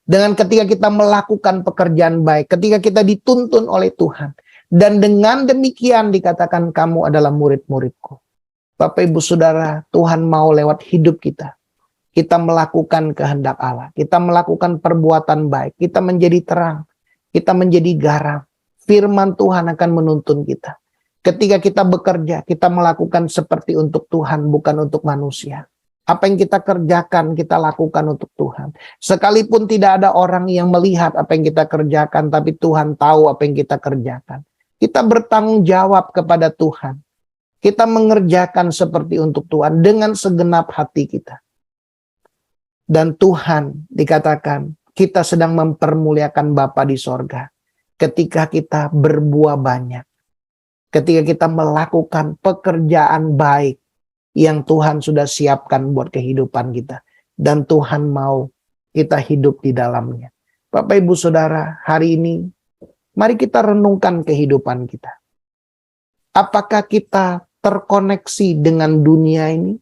Dengan ketika kita melakukan pekerjaan baik, ketika kita dituntun oleh Tuhan. Dan dengan demikian dikatakan kamu adalah murid-muridku. Bapak Ibu Saudara, Tuhan mau lewat hidup kita melakukan kehendak Allah. Kita melakukan perbuatan baik. Kita menjadi terang. Kita menjadi garam. Firman Tuhan akan menuntun kita. Ketika kita bekerja, kita melakukan seperti untuk Tuhan, bukan untuk manusia. Apa yang kita kerjakan, kita lakukan untuk Tuhan. Sekalipun tidak ada orang yang melihat apa yang kita kerjakan, tapi Tuhan tahu apa yang kita kerjakan. Kita bertanggung jawab kepada Tuhan. Kita mengerjakan seperti untuk Tuhan dengan segenap hati kita. Dan Tuhan dikatakan kita sedang mempermuliakan Bapa di sorga. Ketika kita berbuah banyak. Ketika kita melakukan pekerjaan baik yang Tuhan sudah siapkan buat kehidupan kita. Dan Tuhan mau kita hidup di dalamnya. Bapak Ibu Saudara, hari ini mari kita renungkan kehidupan kita. Apakah kita terkoneksi dengan dunia ini?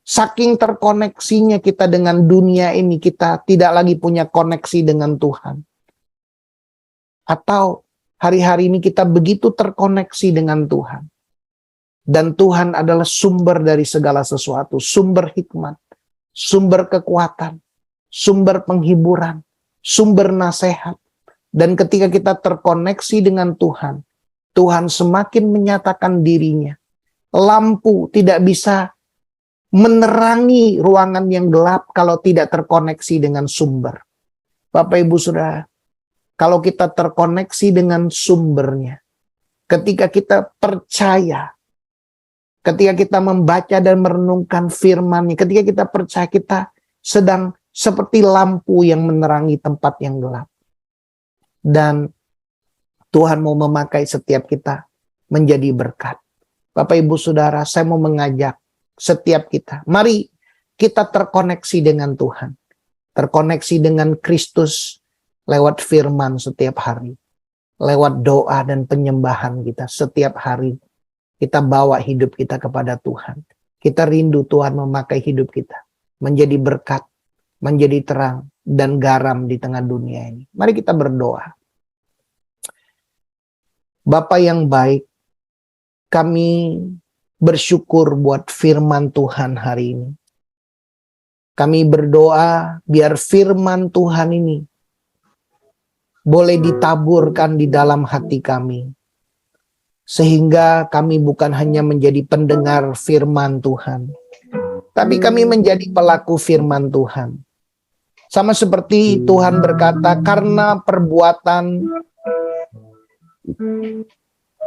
Saking terkoneksinya kita dengan dunia ini, kita tidak lagi punya koneksi dengan Tuhan. Atau hari-hari ini kita begitu terkoneksi dengan Tuhan. Dan Tuhan adalah sumber dari segala sesuatu. Sumber hikmat, sumber kekuatan, sumber penghiburan, sumber nasihat. Dan ketika kita terkoneksi dengan Tuhan, Tuhan semakin menyatakan dirinya. Lampu tidak bisa menerangi ruangan yang gelap kalau tidak terkoneksi dengan sumber. Bapak Ibu Saudara, kalau kita terkoneksi dengan sumbernya, ketika kita percaya, ketika kita membaca dan merenungkan firman-Nya, ketika kita percaya, kita sedang seperti lampu yang menerangi tempat yang gelap. Dan Tuhan mau memakai setiap kita menjadi berkat. Bapak Ibu Saudara, saya mau mengajak setiap kita. Mari kita terkoneksi dengan Tuhan. Terkoneksi dengan Kristus lewat firman setiap hari. Lewat doa dan penyembahan kita setiap hari. Kita bawa hidup kita kepada Tuhan. Kita rindu Tuhan memakai hidup kita menjadi berkat, menjadi terang, dan garam di tengah dunia ini. Mari kita berdoa. Bapa yang baik, kami bersyukur buat firman Tuhan hari ini. Kami berdoa biar firman Tuhan ini boleh ditaburkan di dalam hati kami. Sehingga kami bukan hanya menjadi pendengar firman Tuhan, tapi kami menjadi pelaku firman Tuhan. Sama seperti Tuhan berkata, karena perbuatan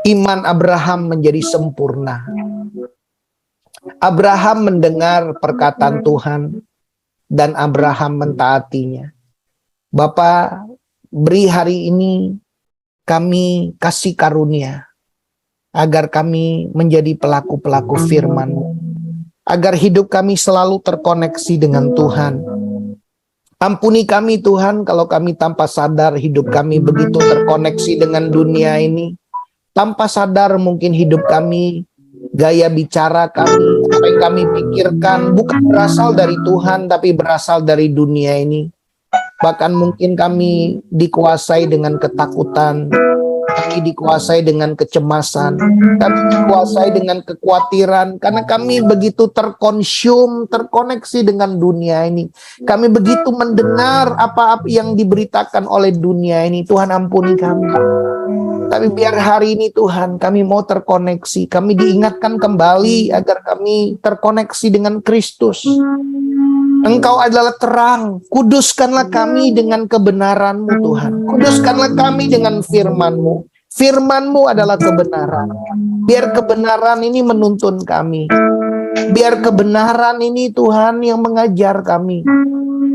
iman Abraham menjadi sempurna. Abraham mendengar perkataan Tuhan dan Abraham mentaatinya. Bapa, beri hari ini kami kasih karunia agar kami menjadi pelaku-pelaku firman-Mu, agar hidup kami selalu terkoneksi dengan Tuhan. Ampuni kami Tuhan kalau kami tanpa sadar hidup kami begitu terkoneksi dengan dunia ini. Tanpa sadar mungkin hidup kami, gaya bicara kami, apa yang kami pikirkan bukan berasal dari Tuhan tapi berasal dari dunia ini. Bahkan mungkin kami dikuasai dengan ketakutan, kami dikuasai dengan kecemasan, kami dikuasai dengan kekhawatiran, karena kami begitu terkoneksi dengan dunia ini. Kami begitu mendengar apa-apa yang diberitakan oleh dunia ini. Tuhan ampuni kami. Tapi biar hari ini Tuhan, kami mau terkoneksi, kami diingatkan kembali agar kami terkoneksi dengan Kristus. Engkau adalah terang, kuduskanlah kami dengan kebenaran-Mu Tuhan. Kuduskanlah kami dengan firman-Mu. Firman-Mu adalah kebenaran. Biar kebenaran ini menuntun kami. Biar kebenaran ini Tuhan yang mengajar kami.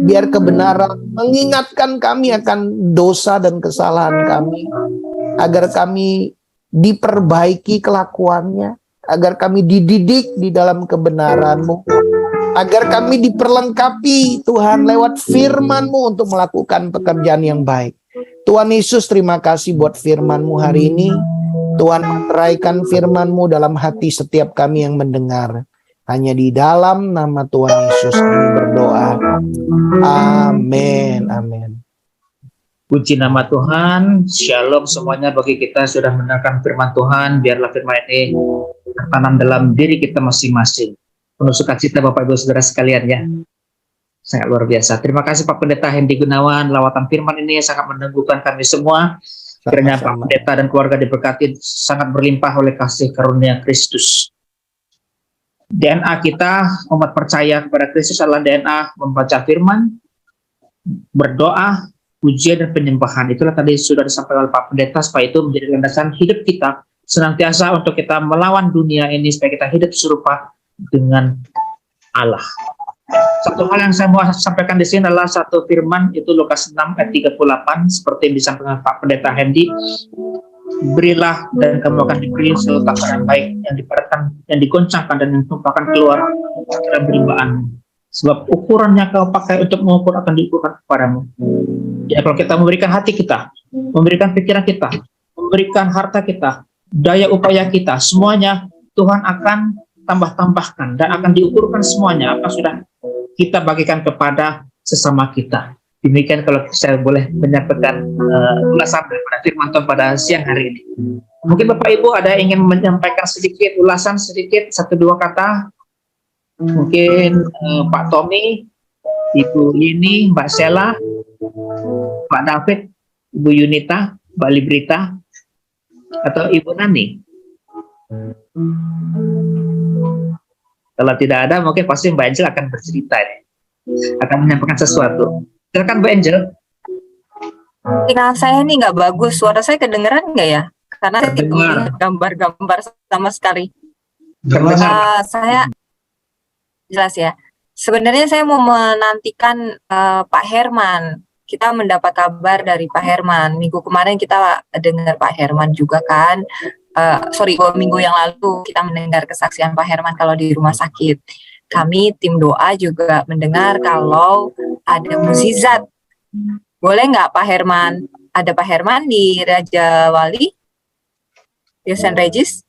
Biar kebenaran mengingatkan kami akan dosa dan kesalahan kami. Agar kami diperbaiki kelakuannya. Agar kami dididik di dalam kebenaran-Mu. Agar kami diperlengkapi Tuhan lewat firman-Mu untuk melakukan pekerjaan yang baik. Tuhan Yesus, terima kasih buat firman-Mu hari ini. Tuhan meteraikan firman-Mu dalam hati setiap kami yang mendengar. Hanya di dalam nama Tuhan Yesus kami berdoa. Amin. Amin. Puji nama Tuhan, shalom semuanya bagi kita sudah mendengarkan firman Tuhan. Biarlah firman ini tertanam dalam diri kita masing-masing. Penuh sukacita Bapak Ibu Saudara sekalian ya. Sangat luar biasa. Terima kasih Pak Pendeta Hendy Gunawan. Lawatan firman ini sangat meneguhkan kami semua. Kiranya Pak Pendeta dan keluarga diberkati sangat berlimpah oleh kasih karunia Kristus. DNA kita, umat percaya kepada Kristus adalah DNA membaca firman, berdoa, pujian dan penyembahan. Itulah tadi sudah disampaikan oleh Pak Pendeta, supaya itu menjadi landasan hidup kita senantiasa untuk kita melawan dunia ini, supaya kita hidup serupa dengan Allah. Satu hal yang saya mau sampaikan di sini adalah satu firman, itu Lukas 6 ayat 38, seperti yang disampaikan Pak Pendeta Hendy. Berilah dan kamu akan diberi seluruh takaran baik yang dipadatkan, yang digoncangkan dan yang ditumpahkan keluar dalam berimbaan. Sebab ukurannya kau pakai untuk mengukur akan diukurkan kepadamu. Ya, kalau kita memberikan hati kita, memberikan pikiran kita, memberikan harta kita, daya upaya kita, semuanya Tuhan akan tambah-tambahkan dan akan diukurkan semuanya apa sudah kita bagikan kepada sesama kita. Demikian kalau saya boleh menyampaikan ulasan daripada firman Tuhan pada siang hari ini. Mungkin Bapak Ibu ada yang ingin menyampaikan sedikit ulasan, sedikit satu dua kata. Mungkin Pak Tommy, Ibu Lini, Mbak Sela, Pak David, Ibu Yunita, Mbak Librita, atau Ibu Nani. Kalau tidak ada, mungkin pasti Mbak Angel akan bercerita nih. Akan menyampaikan sesuatu. Silakan Mbak Angel. Sinyal saya ini nggak bagus. Suara saya kedengeran nggak ya? Karena saya tidak Terdengar. melihat gambar-gambar sama sekali. Terdengar. Saya jelas ya. Sebenarnya saya mau menantikan Pak Herman. Kita mendapat kabar dari Pak Herman. Minggu kemarin kita dengar Pak Herman juga kan sorry, 2 minggu yang lalu kita mendengar kesaksian Pak Herman kalau di rumah sakit. Kami tim doa juga mendengar kalau ada mukjizat. Boleh nggak Pak Herman? Ada Pak Herman di Raja Wali? Di Saint Regis?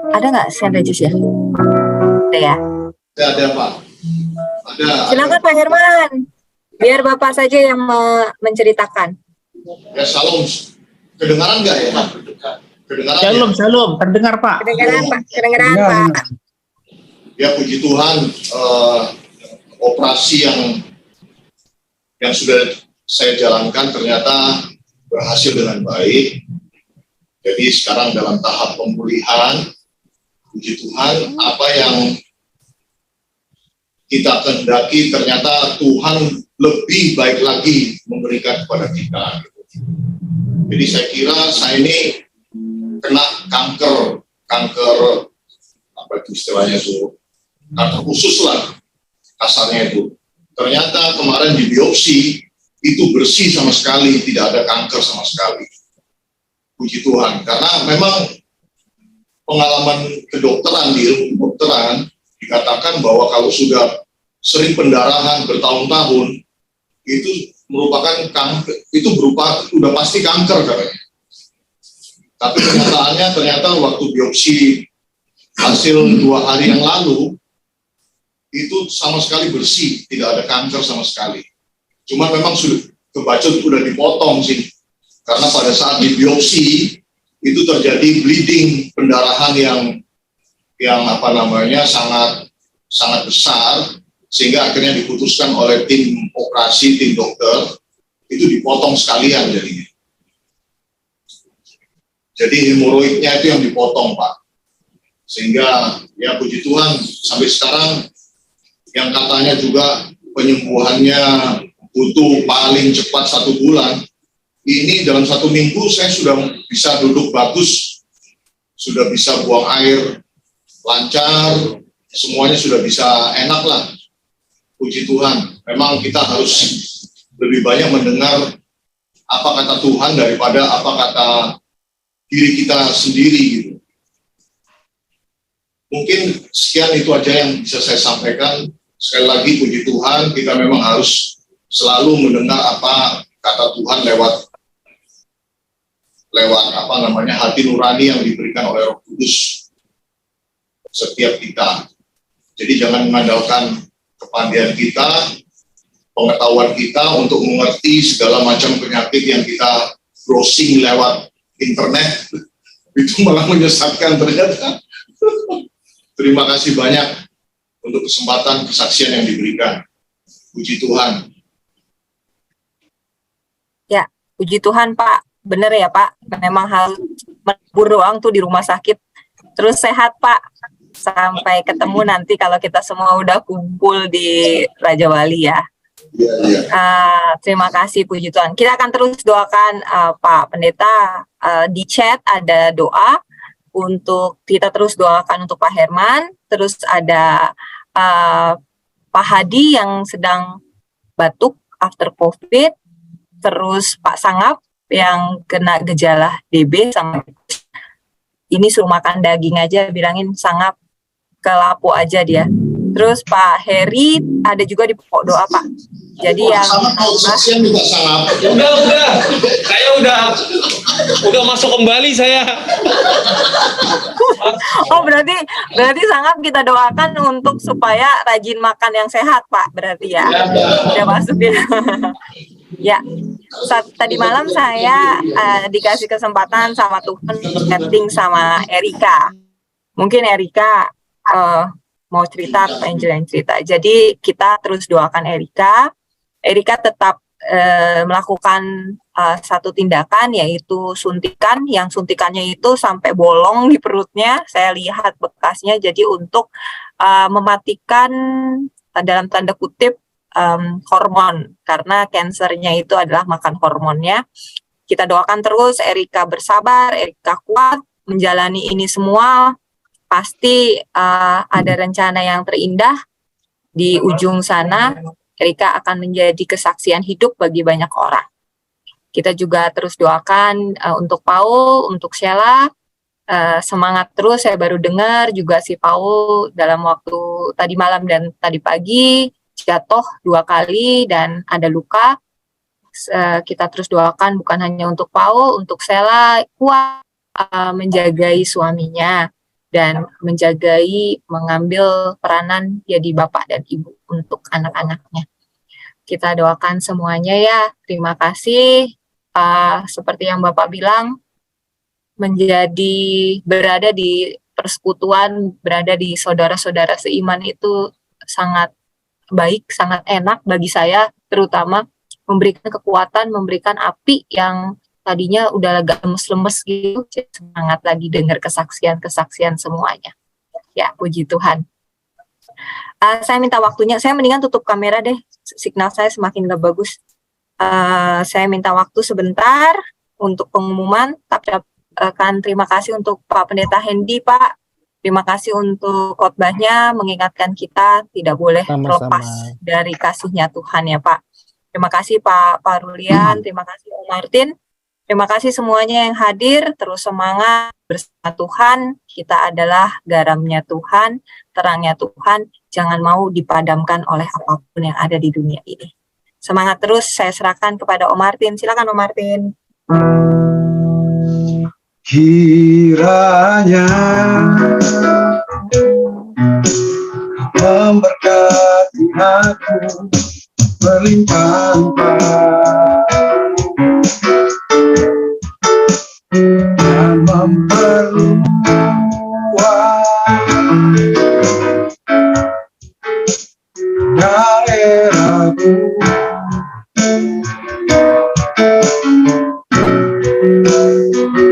Ada nggak Saint Regis ya? Ada ya? Ada Pak. Ada. Silakan Pak Herman. Biar Bapak saja yang menceritakan. Ya salam. Kedengaran nggak ya Pak? Kedengaran Shalom, ya? shalom. Terdengar Pak. Kedengaran Pak, kedengaran Ya, Pak. Ya puji Tuhan, operasi yang sudah saya jalankan ternyata berhasil dengan baik. Jadi sekarang dalam tahap pemulihan. Puji Tuhan, apa yang kita kehendaki ternyata Tuhan lebih baik lagi memberikan kepada kita. Jadi saya kira saya ini kena kanker apa itu istilahnya itu, kanker khusus lah kasarnya itu. Ternyata kemarin di biopsi itu bersih sama sekali, tidak ada kanker sama sekali. Puji Tuhan, karena memang pengalaman kedokteran di ilmu kedokteran dikatakan bahwa kalau sudah sering pendarahan bertahun-tahun itu merupakan kanker, itu berupa udah pasti kanker katanya. Tapi kenyataannya ternyata waktu biopsi hasil 2 hari yang lalu itu sama sekali bersih, tidak ada kanker sama sekali. Cuma memang sudah kebacot, sudah dipotong sih, karena pada saat di biopsi itu terjadi bleeding, pendarahan yang apa namanya sangat besar, sehingga akhirnya diputuskan oleh tim operasi, tim dokter itu dipotong sekalian jadinya. Jadi hemoroidnya itu yang dipotong Pak, sehingga ya puji Tuhan sampai sekarang yang katanya juga penyembuhannya butuh paling cepat 1 bulan. Ini dalam 1 minggu saya sudah bisa duduk bagus, sudah bisa buang air lancar, semuanya sudah bisa enak lah. Puji Tuhan, memang kita harus lebih banyak mendengar apa kata Tuhan daripada apa kata diri kita sendiri gitu. Mungkin sekian itu aja yang bisa saya sampaikan. Sekali lagi puji Tuhan, kita memang harus selalu mendengar apa kata Tuhan lewat apa namanya hati nurani yang diberikan oleh Roh Kudus setiap kita. Jadi jangan mengandalkan kepandaian kita, pengetahuan kita untuk mengerti segala macam penyakit yang kita browsing lewat internet. Itu malah menyesatkan ternyata. Terima kasih banyak untuk kesempatan kesaksian yang diberikan. Puji Tuhan. Ya, puji Tuhan Pak. Bener ya Pak, memang harus menabur doang tuh di rumah sakit. Terus sehat Pak, sampai ketemu nanti kalau kita semua udah kumpul di Raja Wali ya. Iya. Terima kasih puji Tuhan. Kita akan terus doakan Pak Pendeta, di chat ada doa untuk kita terus doakan untuk Pak Herman. Terus ada Pak Hadi yang sedang batuk after COVID. Terus Pak Sangap yang kena gejala DB sama ini suruh makan daging aja, bilangin Sangap kelapu aja dia. Terus Pak Heri ada juga di pokok doa Pak. Jadi yang sama kesaksian juga sangat. Udah. Saya udah masuk kembali saya. Oh berarti Sangap kita doakan untuk supaya rajin makan yang sehat Pak, berarti ya. Udah masuk ya. Ya, tadi malam saya dikasih kesempatan sama Tuhan chatting sama Erika. Mungkin Erika mau cerita atau Angel yang cerita. Jadi kita terus doakan Erika. Erika tetap melakukan satu tindakan yaitu suntikan. Yang suntikannya itu sampai bolong di perutnya. Saya lihat bekasnya. Jadi untuk mematikan dalam tanda kutip hormon, karena kansernya itu adalah makan hormonnya. Kita doakan terus Erika bersabar, Erika kuat menjalani ini semua. Pasti ada rencana yang terindah di ujung sana. Erika akan menjadi kesaksian hidup bagi banyak orang. Kita juga terus doakan untuk Paul, untuk Sheila, semangat terus. Saya baru dengar juga si Paul dalam waktu tadi malam dan tadi pagi jatuh 2 kali dan ada luka. Kita terus doakan bukan hanya untuk Paul, untuk Sheila kuat menjagai suaminya dan menjagai mengambil peranan jadi bapak dan ibu untuk anak-anaknya. Kita doakan semuanya ya. Terima kasih. Seperti yang Bapak bilang, berada di persekutuan, berada di saudara-saudara seiman itu sangat baik, sangat enak bagi saya, terutama memberikan kekuatan, memberikan api yang tadinya udah agak lemes-lemes gitu, semangat lagi dengar kesaksian-kesaksian semuanya. Ya, puji Tuhan. Saya minta waktunya, saya mendingan tutup kamera deh, signal saya semakin gak bagus. Saya minta waktu sebentar untuk pengumuman, tapi terima kasih untuk Pak Pendeta Hendy, Pak. Terima kasih untuk khotbahnya, mengingatkan kita tidak boleh terlepas dari kasihnya Tuhan ya Pak. Terima kasih Pak Parulian, terima kasih Om Martin, terima kasih semuanya yang hadir, terus semangat bersama Tuhan, kita adalah garamnya Tuhan, terangnya Tuhan, jangan mau dipadamkan oleh apapun yang ada di dunia ini. Semangat terus, saya serahkan kepada Om Martin. Silakan Om Martin. Kiranya memberkati aku berlimpah-limpah dan memperluas daerahku.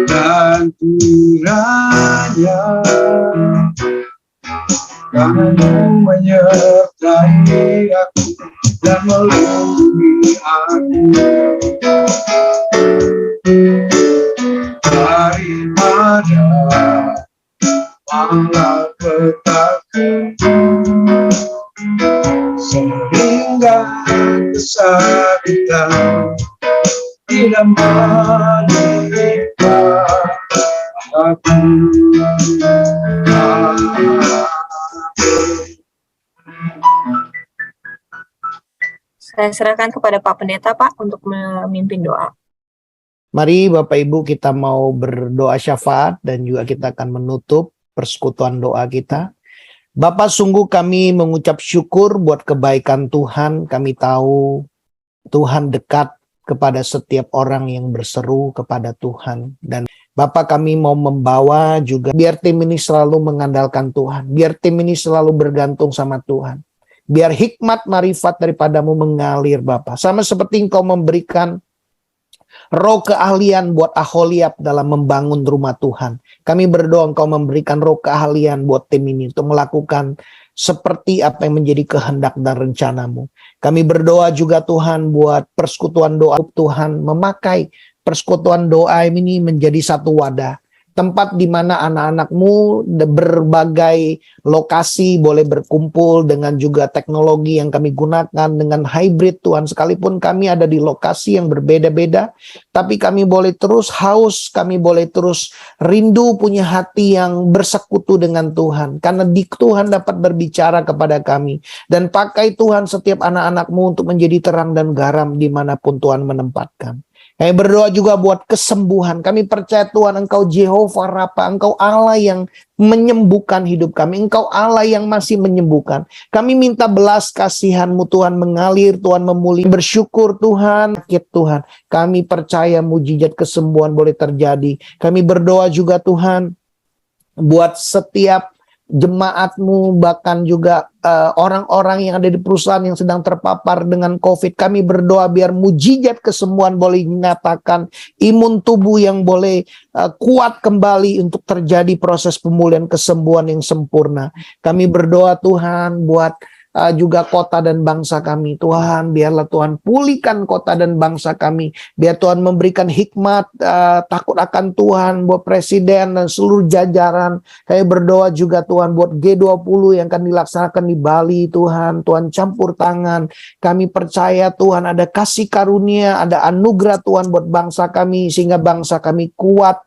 Dan kiranya kamu menyertai aku dan melindungi aku daripada malapetaka, sehingga kesakitan tidak menimpa aku. Saya serahkan kepada Pak Pendeta Pak untuk memimpin doa. Mari Bapak Ibu kita mau berdoa syafaat dan juga kita akan menutup persekutuan doa kita. Bapak, sungguh kami mengucap syukur buat kebaikan Tuhan. Kami tahu Tuhan dekat kepada setiap orang yang berseru kepada Tuhan. Dan Bapak, kami mau membawa juga biar tim ini selalu mengandalkan Tuhan. Biar tim ini selalu bergantung sama Tuhan. Biar hikmat marifat daripadamu mengalir Bapak. Sama seperti Engkau memberikan roh keahlian buat Aholiab dalam membangun rumah Tuhan. Kami berdoa Engkau memberikan roh keahlian buat tim ini untuk melakukan seperti apa yang menjadi kehendak dan rencanamu. Kami berdoa juga Tuhan buat persekutuan doa Tuhan, memakai persekutuan doa ini menjadi satu wadah. Tempat di mana anak-anakmu berbagai lokasi boleh berkumpul dengan juga teknologi yang kami gunakan dengan hybrid Tuhan. Sekalipun kami ada di lokasi yang berbeda-beda, tapi kami boleh terus haus, kami boleh terus rindu punya hati yang bersekutu dengan Tuhan. Karena di Tuhan dapat berbicara kepada kami. Dan pakai Tuhan setiap anak-anakmu untuk menjadi terang dan garam dimanapun Tuhan menempatkan. Kami berdoa juga buat kesembuhan. Kami percaya Tuhan Engkau Jehovah Rafa, Engkau Allah yang menyembuhkan hidup kami. Engkau Allah yang masih menyembuhkan. Kami minta belas kasihan-Mu Tuhan mengalir, Tuhan memulihkan. Bersyukur Tuhan, Tuhan. Kami percaya mujizat kesembuhan boleh terjadi. Kami berdoa juga Tuhan buat setiap jemaat-Mu, bahkan juga orang-orang yang ada di perusahaan yang sedang terpapar dengan COVID. Kami berdoa biar mujizat kesembuhan boleh dinyatakan, imun tubuh yang boleh kuat kembali untuk terjadi proses pemulihan kesembuhan yang sempurna. Kami berdoa Tuhan buat juga kota dan bangsa kami. Tuhan, biarlah Tuhan pulihkan kota dan bangsa kami. Biar Tuhan memberikan hikmat, takut akan Tuhan buat presiden dan seluruh jajaran. Kami berdoa juga Tuhan buat G20 yang akan dilaksanakan di Bali, Tuhan. Tuhan campur tangan. Kami percaya Tuhan ada kasih karunia, ada anugerah Tuhan buat bangsa kami, sehingga bangsa kami kuat,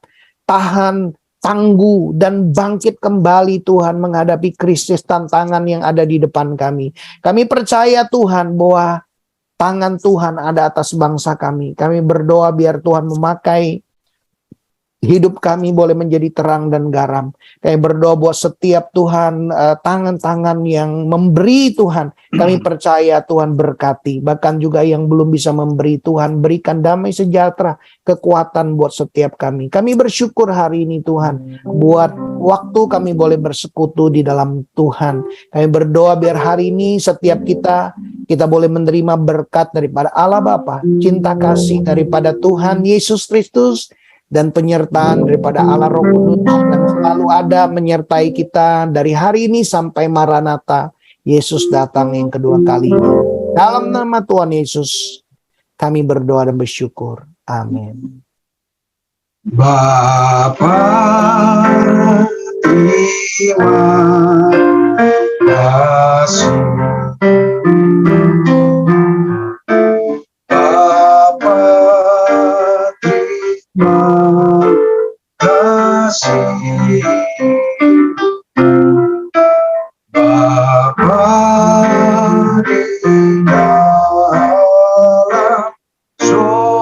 tahan, tangguh, dan bangkit kembali Tuhan menghadapi krisis tantangan yang ada di depan kami. Kami percaya Tuhan bahwa tangan Tuhan ada atas bangsa kami. Kami berdoa biar Tuhan memakai hidup kami boleh menjadi terang dan garam. Kami berdoa buat setiap Tuhan tangan-tangan yang memberi Tuhan. Kami percaya Tuhan berkati. Bahkan juga yang belum bisa memberi Tuhan berikan damai sejahtera, kekuatan buat setiap kami. Kami bersyukur hari ini Tuhan buat waktu kami boleh bersekutu di dalam Tuhan. Kami berdoa biar hari ini setiap kita boleh menerima berkat daripada Allah Bapa, cinta kasih daripada Tuhan Yesus Kristus, dan penyertaan daripada Allah Roh Kudus, dan selalu ada menyertai kita dari hari ini sampai Maranatha, Yesus datang yang kedua kalinya. Dalam nama Tuhan Yesus, kami berdoa dan bersyukur. Amin. Bapa, terima kasih. Bapa, terima kasih. Bapa di dalam surga,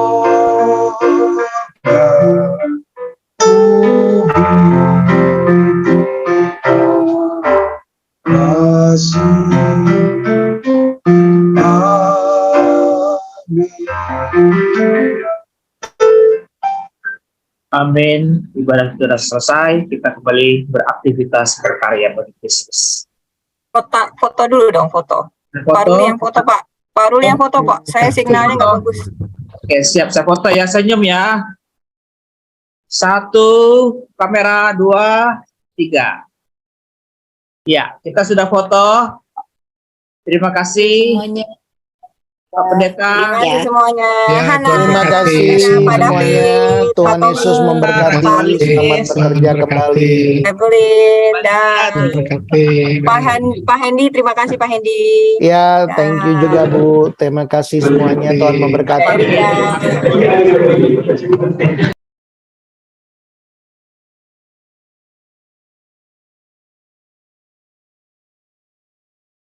Amin. Ibadah sudah selesai. Kita kembali beraktivitas berkarya bagi Kristus. Foto dulu dong, foto. Pak Ruli yang foto, Pak. Pak Ruli yang foto, Pak. Saya signalnya nggak bagus. Oke, siap. Saya foto ya. Senyum ya. 1, kamera 2, 3. Ya, kita sudah foto. Terima kasih. Semuanya. Pak Pendeta. Terima kasih semuanya. Hana. Terima kasih Pak semuanya. David, Tuhan Pak Yesus Tommy, memberkati. Pak Alif, Selamat bekerja kembali. Evelyn, dan Pak Hendy. Terima kasih Pak Hendy. Ya, thank you juga Bu. Terima kasih semuanya. Tuhan memberkati. Ya.